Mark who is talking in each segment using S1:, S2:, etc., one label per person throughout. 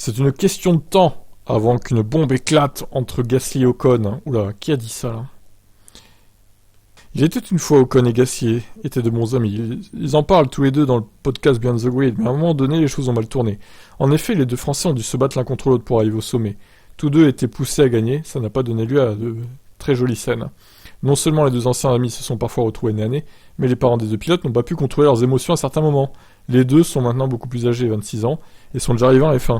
S1: C'est une question de temps avant qu'une bombe éclate entre Gasly et Ocon. Oula, qui a dit ça là? Il était une fois Ocon et Gasly étaient de bons amis. Ils en parlent tous les deux dans le podcast Beyond the Grid, mais à un moment donné, les choses ont mal tourné. En effet, les deux Français ont dû se battre l'un contre l'autre pour arriver au sommet. Tous deux étaient poussés à gagner, ça n'a pas donné lieu à de très jolies scènes. Non seulement les deux anciens amis se sont parfois retrouvés nez à nez, mais les parents des deux pilotes n'ont pas pu contrôler leurs émotions à certains moments. Les deux sont maintenant beaucoup plus âgés, 26 ans, et sont déjà arrivés à la F1.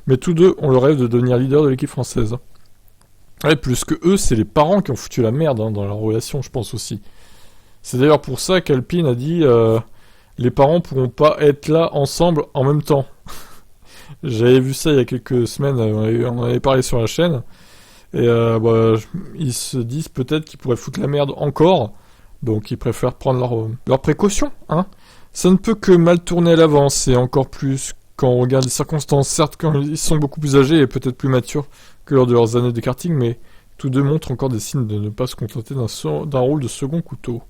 S1: Mais tous deux ont le rêve de devenir leader de l'équipe française. Ouais, plus que eux, c'est les parents qui ont foutu la merde dans leur relation, je pense aussi. C'est d'ailleurs pour ça qu'Alpine a dit les parents pourront pas être là ensemble en même temps. J'avais vu ça il y a quelques semaines, on en avait parlé sur la chaîne. Et ils se disent peut-être qu'ils pourraient foutre la merde encore. Donc ils préfèrent prendre leurs précautions. Hein. Ça ne peut que mal tourner à l'avance, et encore plus quand on regarde les circonstances. Certes, quand ils sont beaucoup plus âgés et peut-être plus matures que lors de leurs années de karting, mais tous deux montrent encore des signes de ne pas se contenter d'un rôle de second couteau.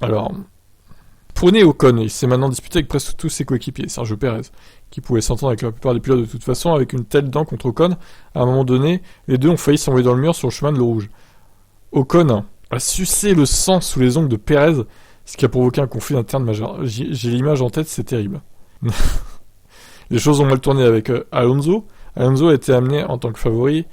S1: Alors, prenez Ocon, il s'est maintenant disputé avec presque tous ses coéquipiers, Sergio Pérez, qui pouvait s'entendre avec la plupart des pilotes de toute façon. Avec une telle dent contre Ocon, à un moment donné, les deux ont failli s'envoyer dans le mur sur le chemin de l'eau rouge. Ocon a sucé le sang sous les ongles de Pérez, ce qui a provoqué un conflit interne majeur. J'ai l'image en tête, c'est terrible. Les choses ont mal tourné avec Alonso. Alonso a été amené en tant que favori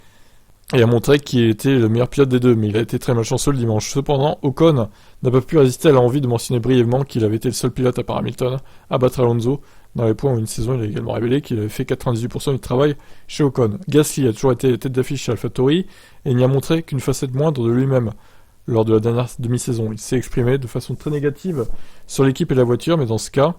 S1: et a montré qu'il était le meilleur pilote des deux, mais il a été très malchanceux le dimanche. Cependant, Ocon n'a pas pu résister à l'envie de mentionner brièvement qu'il avait été le seul pilote à part Hamilton à battre Alonso. Dans les points où une saison, il a également révélé qu'il avait fait 98% du travail chez Ocon. Gasly a toujours été tête d'affiche chez AlphaTauri et il n'y a montré qu'une facette moindre de lui-même. Lors de la dernière demi-saison, il s'est exprimé de façon très négative sur l'équipe et la voiture, mais dans ce cas,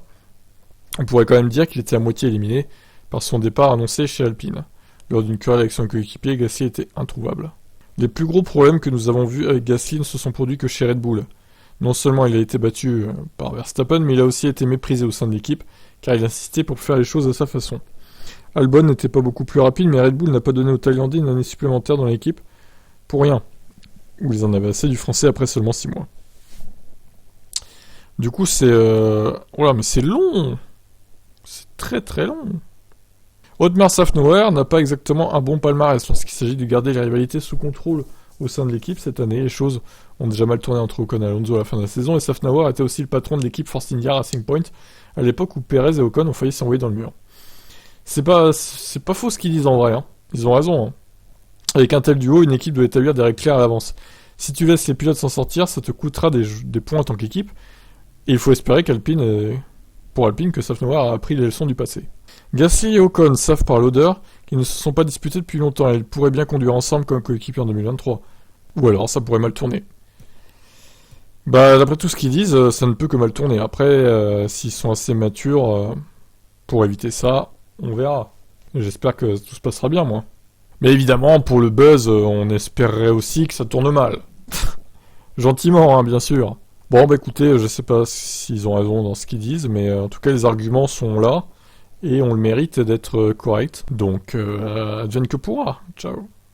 S1: on pourrait quand même dire qu'il était à moitié éliminé par son départ annoncé chez Alpine. Lors d'une querelle avec son coéquipier, Gasly était introuvable. Les plus gros problèmes que nous avons vus avec Gasly ne se sont produits que chez Red Bull. Non seulement il a été battu par Verstappen, mais il a aussi été méprisé au sein de l'équipe, car il insistait pour faire les choses à sa façon. Albon n'était pas beaucoup plus rapide, mais Red Bull n'a pas donné aux Thaïlandais une année supplémentaire dans l'équipe pour rien. Ou ils en avaient assez du français après seulement 6 mois. Du coup, c'est... Voilà, mais c'est long. C'est très très long. Otmar Szafnauer n'a pas exactement un bon palmarès lorsqu'il s'agit de garder les rivalités sous contrôle au sein de l'équipe. Cette année, les choses ont déjà mal tourné entre Ocon et Alonso à la fin de la saison, et Szafnauer était aussi le patron de l'équipe Force India Racing Point à l'époque où Pérez et Ocon ont failli s'envoyer dans le mur. C'est pas faux ce qu'ils disent en vrai, hein. Ils ont raison, hein. Avec un tel duo, une équipe doit établir des règles claires à l'avance. Si tu laisses les pilotes s'en sortir, ça te coûtera des points en tant qu'équipe, et il faut espérer pour Alpine que Szafnauer a appris les leçons du passé. Gasly et Ocon savent par l'odeur qu'ils ne se sont pas disputés depuis longtemps et ils pourraient bien conduire ensemble comme coéquipiers en 2023. Ou alors ça pourrait mal tourner. D'après tout ce qu'ils disent, ça ne peut que mal tourner. Après, s'ils sont assez matures pour éviter ça, on verra. J'espère que tout se passera bien, moi. Mais évidemment, pour le buzz, on espérerait aussi que ça tourne mal. Gentiment, hein, bien sûr. Bon, écoutez, je sais pas s'ils ont raison dans ce qu'ils disent, mais en tout cas, les arguments sont là, et on le mérite d'être correct. Donc, advienne que pourra. Ciao.